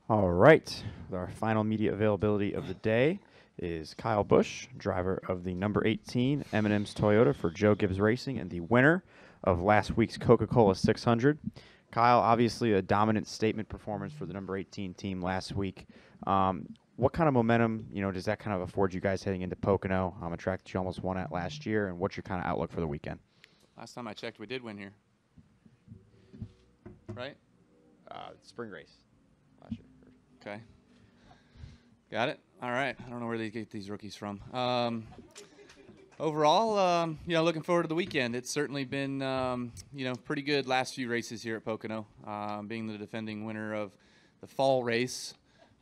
All right. Our final media availability of the day is Kyle Busch, driver of the number 18 M&M's Toyota for Joe Gibbs Racing and the winner of last week's Coca-Cola 600. Kyle, obviously a dominant statement performance for the number 18 team last week. What kind of momentum, does that kind of afford you guys heading into Pocono, a track that you almost won at last year, and what's your kind of outlook for the weekend? Last time I checked, we did win here. Right? Spring race last year. Okay. Got it? All right. I don't know where they get these rookies from. Overall, looking forward to the weekend. It's certainly been, pretty good last few races here at Pocono. Being the defending winner of the fall race,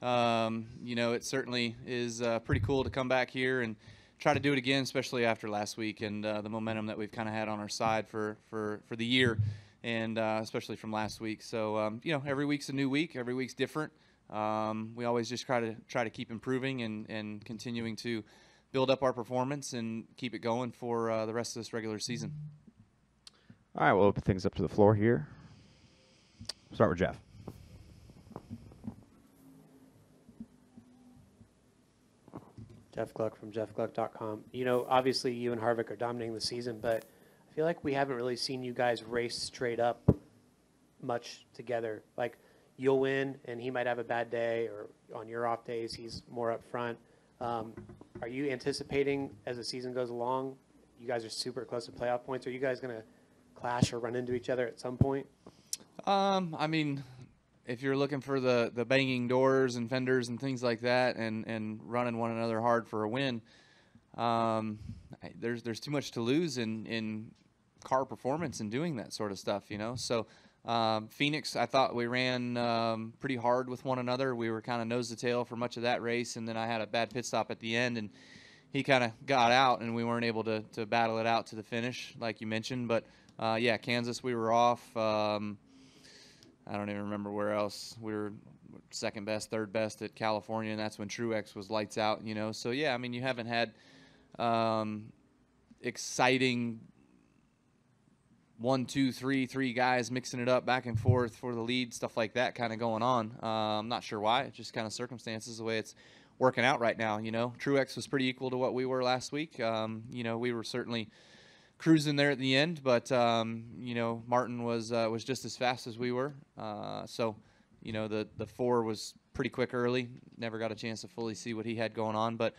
it certainly is pretty cool to come back here and try to do it again, especially after last week and the momentum that we've kind of had on our side for the year, and especially from last week. So, every week's a new week. Every week's different. We always just try to keep improving and continuing to build up our performance and keep it going for the rest of this regular season. All right, we'll open things up to the floor here. Start with Jeff. Jeff Gluck from jeffgluck.com. Obviously you and Harvick are dominating the season, but I feel like we haven't really seen you guys race straight up much together. Like, you'll win, and he might have a bad day, or on your off days, he's more up front. Are you anticipating, as the season goes along, you guys are super close to playoff points, are you guys going to clash or run into each other at some point? If you're looking for the banging doors and fenders and things like that and running one another hard for a win, there's too much to lose in car performance and doing that sort of stuff, So Phoenix, I thought we ran pretty hard with one another. We were kind of nose to tail for much of that race, and then I had a bad pit stop at the end, and he kind of got out, and we weren't able to battle it out to the finish, like you mentioned. But, Kansas, we were off. I don't even remember where else. We were second best, third best at California, and that's when Truex was lights out, So, you haven't had exciting 1, 2, 3, three guys mixing it up back and forth for the lead, stuff like that kind of going on. I'm not sure why. It's just kind of circumstances, the way it's working out right now, Truex was pretty equal to what we were last week. We were certainly cruising there at the end, but, Martin was just as fast as we were. So, the 4 was pretty quick early. Never got a chance to fully see what he had going on, but,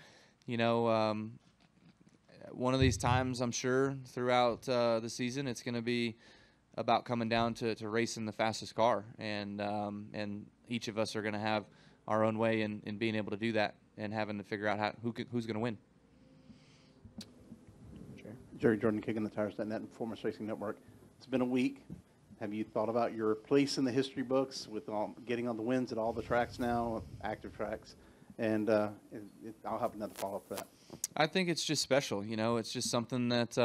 one of these times, I'm sure, throughout the season, it's going to be about coming down to racing the fastest car, and each of us are going to have our own way in being able to do that and having to figure out who's going to win. Jerry Jordan, kicking the tires.net and Performance Racing Network. It's been a week. Have you thought about your place in the history books with getting on the wins at all the tracks now, active tracks? And I'll have another follow-up for that. I think it's just special. It's just something that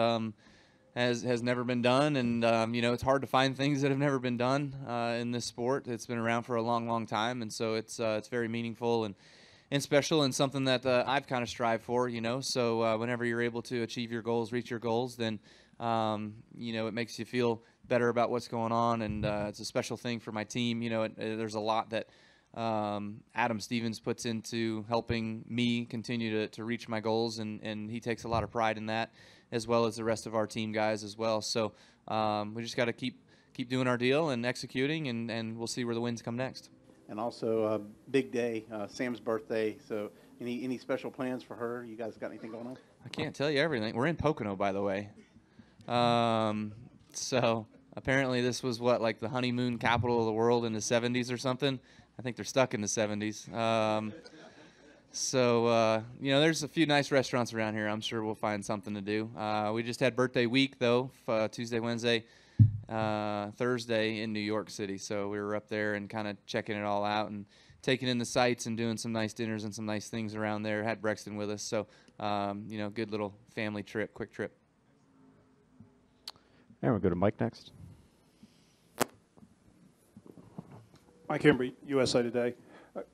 has never been done, and it's hard to find things that have never been done in this sport. It's been around for a long, long time, and so it's very meaningful and special, and something that I've kind of strived for. So whenever you're able to achieve your goals, reach your goals, then it makes you feel better about what's going on, and it's a special thing for my team. There's a lot that Adam Stevens puts into helping me continue to reach my goals, and he takes a lot of pride in that, as well as the rest of our team guys as well. So we just got to keep doing our deal and executing, and we'll see where the wins come next. And also, big day, Sam's birthday. So any special plans for her? You guys got anything going on? I can't tell you everything. We're in Pocono, by the way. So apparently this was like the honeymoon capital of the world in the 70s or something. I think they're stuck in the 70s. There's a few nice restaurants around here. I'm sure we'll find something to do. We just had birthday week, though, Tuesday, Wednesday, Thursday in New York City. So we were up there and kind of checking it all out and taking in the sights and doing some nice dinners and some nice things around there. Had Brexton with us. So, good little family trip, quick trip. And we'll go to Mike next. Mike Hembry, USA Today.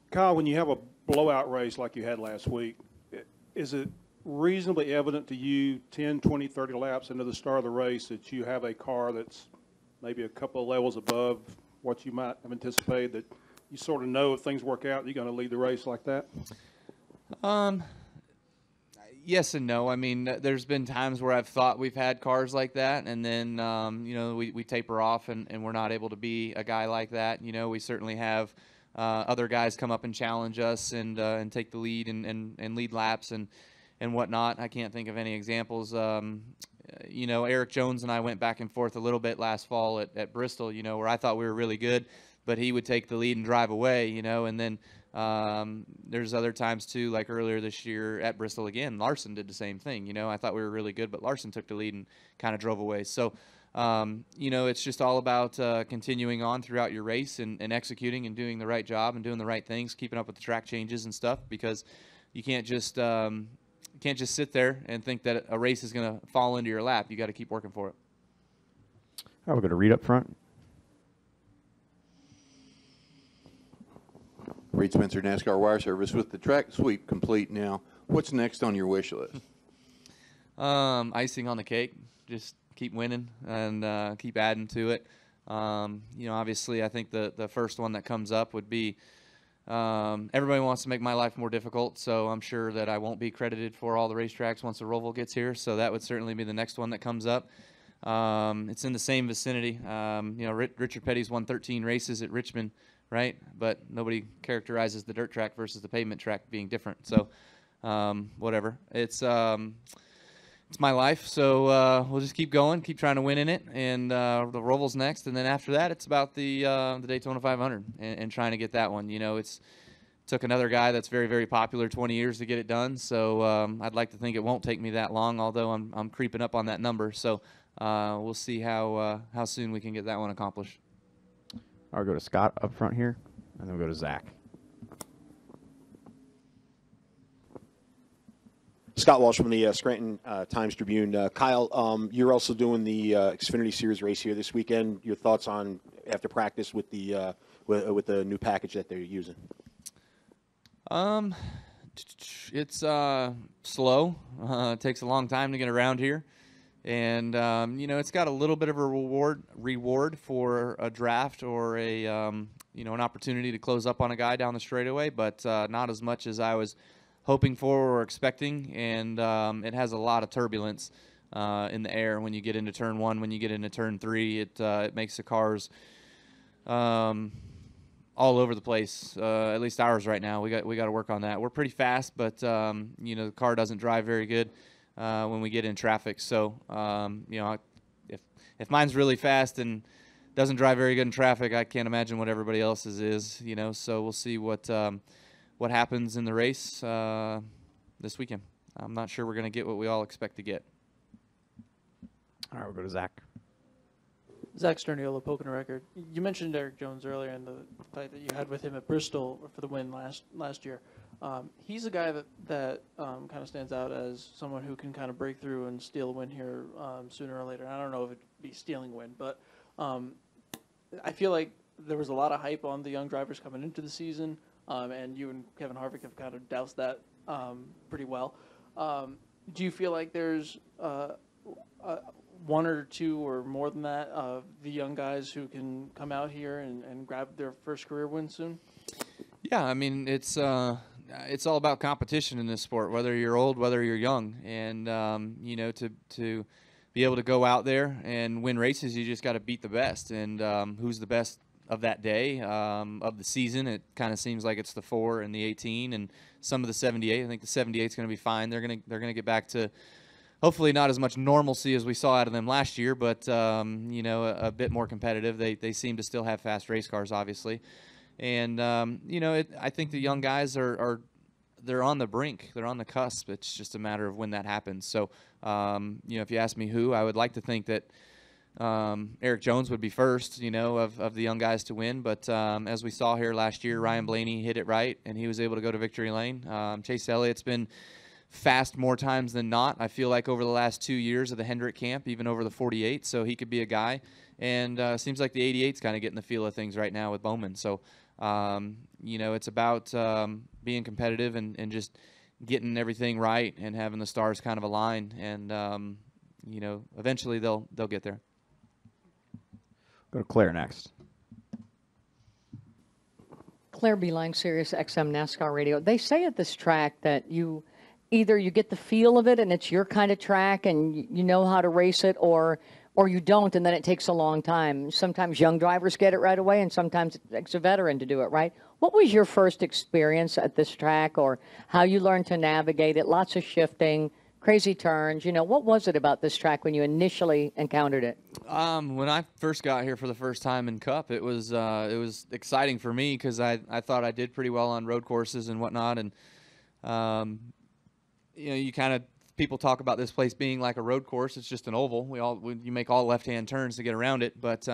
Kyle, when you have a blowout race like you had last week, is it reasonably evident to you 10, 20, 30 laps into the start of the race that you have a car that's maybe a couple of levels above what you might have anticipated, that you sort of know if things work out, you're going to lead the race like that? Yes and no. I mean, there's been times where I've thought we've had cars like that, and then, we taper off and we're not able to be a guy like that. We certainly have other guys come up and challenge us and take the lead and lead laps and whatnot. I can't think of any examples. Eric Jones and I went back and forth a little bit last fall at Bristol, where I thought we were really good, but he would take the lead and drive away, and then there's other times too, like earlier this year at Bristol again, Larson did the same thing. I thought we were really good, but Larson took the lead and kind of drove away. So, it's just all about continuing on throughout your race and executing and doing the right job and doing the right things, keeping up with the track changes and stuff, because you can't just sit there and think that a race is going to fall into your lap. You got to keep working for it. All right, we'll go to Reed up front. Reed Spencer, NASCAR Wire Service. With the track sweep complete now, what's next on your wish list? Icing on the cake. Just keep winning and keep adding to it. Obviously, I think the first one that comes up would be everybody wants to make my life more difficult, so I'm sure that I won't be credited for all the racetracks once the Roval gets here. So that would certainly be the next one that comes up. It's in the same vicinity. Richard Petty's won 13 races at Richmond, right? But nobody characterizes the dirt track versus the pavement track being different. So whatever. It's my life. So we'll just keep going, keep trying to win in it, and the Roval's next. And then after that, it's about the Daytona 500 and trying to get that one. It's took another guy that's very, very popular 20 years to get it done. So I'd like to think it won't take me that long, although I'm creeping up on that number. So we'll see how soon we can get that one accomplished. I'll go to Scott up front here, and then we'll go to Zach. Scott Walsh from the Scranton Times-Tribune. Kyle, you're also doing the Xfinity Series race here this weekend. Your thoughts on after practice with the new package that they're using? It's slow. It takes a long time to get around here, and it's got a little bit of a reward for a draft or an opportunity to close up on a guy down the straightaway, but not as much as I was hoping for or expecting, and it has a lot of turbulence in the air when you get into turn one, when you get into turn three. It makes the cars all over the place. At least ours right now. We got to work on that. We're pretty fast, but the car doesn't drive very good when we get in traffic. So if mine's really fast and doesn't drive very good in traffic, I can't imagine what everybody else's is. So we'll see what happens in the race this weekend. I'm not sure we're going to get what we all expect to get. All right, we'll go to Zach. Zach Sterniolo, Pocono Record. You mentioned Eric Jones earlier and the fight that you had with him at Bristol for the win last year. He's a guy that kind of stands out as someone who can kind of break through and steal a win here sooner or later. I don't know if it'd be stealing a win, but I feel like there was a lot of hype on the young drivers coming into the season. And you and Kevin Harvick have kind of doused that pretty well. Do you feel like there's one or two or more than that of the young guys who can come out here and grab their first career win soon? Yeah, I mean, it's all about competition in this sport, whether you're old, whether you're young. And, to be able to go out there and win races, you just got to beat the best. And who's the best of that day, of the season? It kind of seems like it's the 4 and the 18 and some of the 78. I think the 78 is going to be fine. They're going to get back to hopefully not as much normalcy as we saw out of them last year, but a bit more competitive. They seem to still have fast race cars, obviously, and I think the young guys they're on the brink. They're on the cusp. It's just a matter of when that happens. So if you ask me who, I would like to think that Eric Jones would be first, of the young guys to win. But as we saw here last year, Ryan Blaney hit it right, and he was able to go to victory lane. Chase Elliott's been fast more times than not, I feel like, over the last 2 years of the Hendrick camp, even over the 48. So he could be a guy. And seems like the 88's kind of getting the feel of things right now with Bowman. So, it's about being competitive and just getting everything right and having the stars kind of align. And, eventually they'll get there. Go to Claire next. Claire Beeline, Sirius XM NASCAR Radio. They say at this track that you either you get the feel of it and it's your kind of track and you know how to race it, or you don't, and then it takes a long time. Sometimes young drivers get it right away, and sometimes it takes a veteran to do it, right? What was your first experience at this track, or how you learned to navigate it? Lots of shifting, crazy turns. You know, what was it about this track when you initially encountered it? When I first got here for the first time in Cup, it was exciting for me because I thought I did pretty well on road courses and whatnot, and you know, you kind of people talk about this place being like a road course. It's just an oval. You make all left-hand turns to get around it, but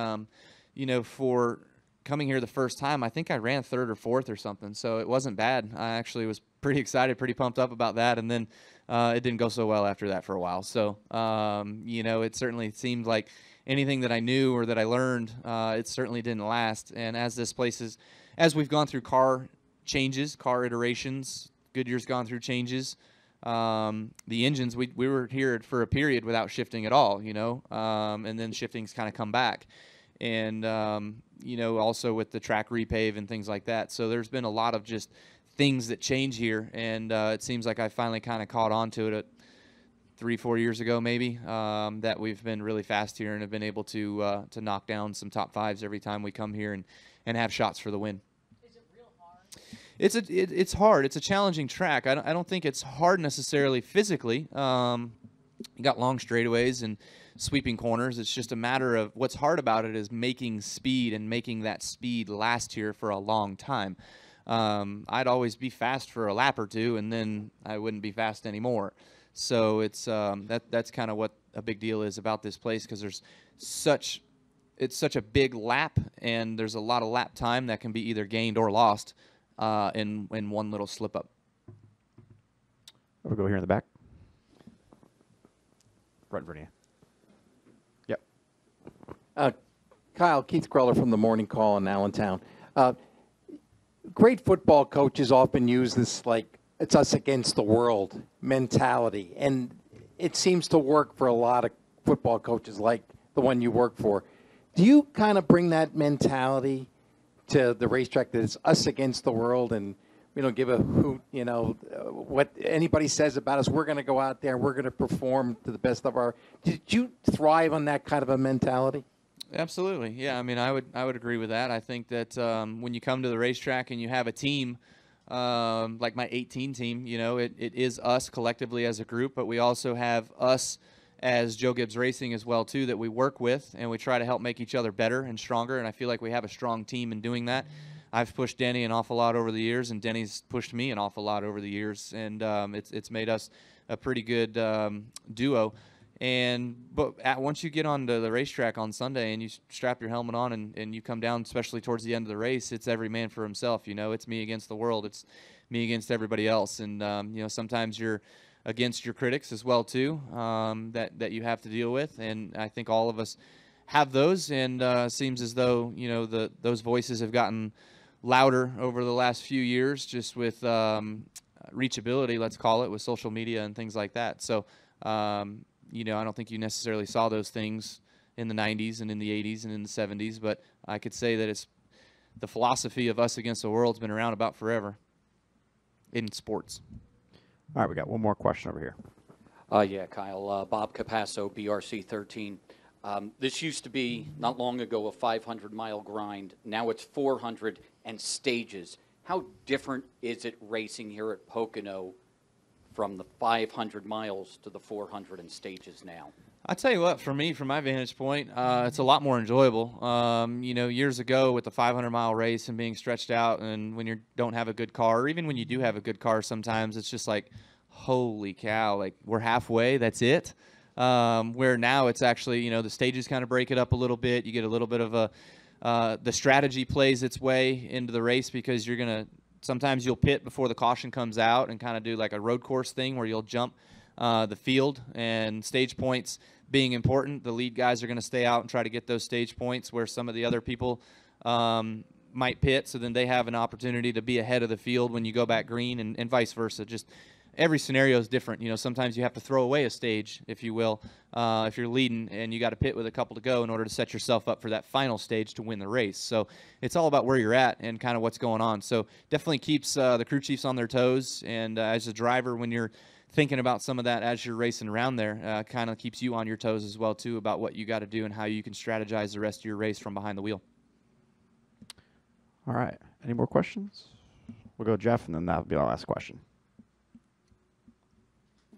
you know, for coming here the first time, I think I ran third or fourth or something, so it wasn't bad. I actually was pretty excited, pretty pumped up about that, and then it didn't go so well after that for a while. So you know, it certainly seemed like anything that I knew or that I learned, it certainly didn't last. And as this place is, as we've gone through car changes, car iterations, Goodyear's gone through changes. The engines, we were here for a period without shifting at all, you know, and then shifting's kind of come back. And, you know, also with the track repave and things like that. So there's been a lot of just things that change here, and it seems like I finally kind of caught on to it at 3-4 years ago maybe, that we've been really fast here and have been able to knock down some top fives every time we come here and have shots for the win. It's hard. It's a challenging track. I don't think it's hard necessarily physically. You got long straightaways and sweeping corners. It's just a matter of what's hard about it is making speed and making that speed last here for a long time. I'd always be fast for a lap or two, and then I wouldn't be fast anymore. So it's that's kind of what a big deal is about this place, because it's such a big lap, and there's a lot of lap time that can be either gained or lost in one little slip up. We'll go here in the back. Right in front of you. Yep. Kyle, Keith Greller from the Morning Call in Allentown. Great football coaches often use this, like, it's us against the world mentality, and it seems to work for a lot of football coaches like the one you work for. Do you kind of bring that mentality to the racetrack, that it's us against the world, and we don't give a hoot, you know, what anybody says about us? We're going to go out there and we're going to perform to the best of our. Did you thrive on that kind of a mentality? Absolutely, yeah. I mean, I would agree with that. I think that when you come to the racetrack and you have a team like my 18 team, you know, it is us collectively as a group, but we also have us as Joe Gibbs Racing as well too, that we work with, and we try to help make each other better and stronger. And I feel like we have a strong team in doing that. I've pushed Denny an awful lot over the years, and Denny's pushed me an awful lot over the years, and it's made us a pretty good duo. But once you get onto the racetrack on Sunday and you strap your helmet on and you come down, especially towards the end of the race, it's every man for himself. You know, it's me against the world. It's me against everybody else. And you know, sometimes you're against your critics as well too, that you have to deal with. And I think all of us have those. And seems as though, you know, those voices have gotten louder over the last few years, just with reachability, let's call it, with social media and things like that. So. You know, I don't think you necessarily saw those things in the 90s and in the 80s and in the 70s, but I could say that it's the philosophy of us against the world has been around about forever in sports. All right, we got one more question over here. Yeah, Kyle. Bob Capasso, BRC 13. This used to be, not long ago, a 500-mile grind. Now it's 400 and stages. How different is it racing here at Pocono from the 500 miles to the 400 and stages now? I tell you what, for me, from my vantage point, it's a lot more enjoyable. You know, years ago with the 500-mile race and being stretched out, and when you don't have a good car, or even when you do have a good car, sometimes it's just like, holy cow, like we're halfway, that's it. Where now it's actually, you know, the stages kind of break it up a little bit. You get a little bit of the strategy plays its way into the race, because you're going to, sometimes you'll pit before the caution comes out and kind of do like a road course thing where you'll jump the field, and stage points being important. The lead guys are going to stay out and try to get those stage points where some of the other people might pit, so then they have an opportunity to be ahead of the field when you go back green, and vice versa. Just every scenario is different. You know, sometimes you have to throw away a stage, if you will, if you're leading and you got to pit with a couple to go in order to set yourself up for that final stage to win the race. So it's all about where you're at and kind of what's going on. So definitely keeps the crew chiefs on their toes. And as a driver, when you're thinking about some of that as you're racing around there, kind of keeps you on your toes as well, too, about what you got to do and how you can strategize the rest of your race from behind the wheel. All right. Any more questions? We'll go Jeff, and then that'll be our last question.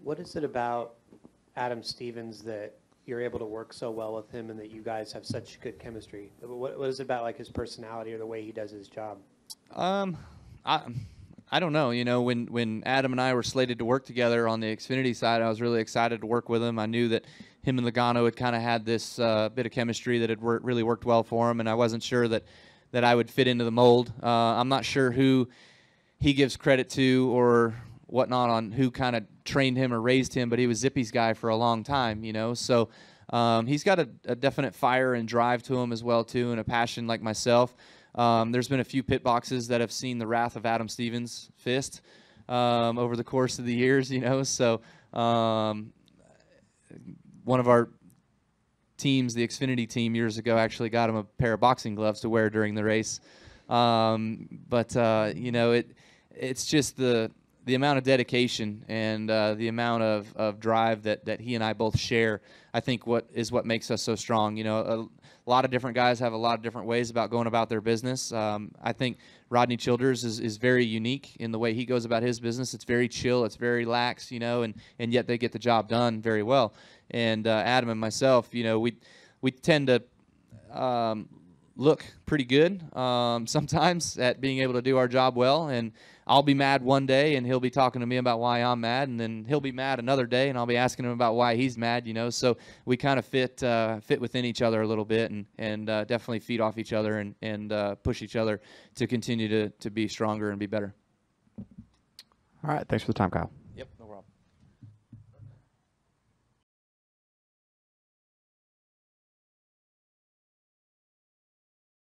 What is it about Adam Stevens that you're able to work so well with him and that you guys have such good chemistry? What is it about, like, his personality or the way he does his job? I don't know. You know, when Adam and I were slated to work together on the Xfinity side, I was really excited to work with him. I knew that him and Logano had kind of had this bit of chemistry that had really worked well for him, and I wasn't sure that I would fit into the mold. I'm not sure who he gives credit to or whatnot on who kind of trained him or raised him, but he was Zippy's guy for a long time, you know. So he's got a definite fire and drive to him as well, too, and a passion like myself. There's been a few pit boxes that have seen the wrath of Adam Stevens' fist over the course of the years, you know. So one of our teams, the Xfinity team, years ago actually got him a pair of boxing gloves to wear during the race. You know, it's just the amount of dedication and the amount of drive that he and I both share, I think what makes us so strong. You know, a lot of different guys have a lot of different ways about going about their business. I think Rodney Childers is very unique in the way he goes about his business. It's very chill. It's very lax, you know, and yet they get the job done very well. And Adam and myself, you know, we tend to look pretty good sometimes at being able to do our job well. And I'll be mad one day, and he'll be talking to me about why I'm mad, and then he'll be mad another day, and I'll be asking him about why he's mad, you know. So we kind of fit within each other a little bit, and definitely feed off each other and push each other to continue to be stronger and be better. All right. Thanks for the time, Kyle.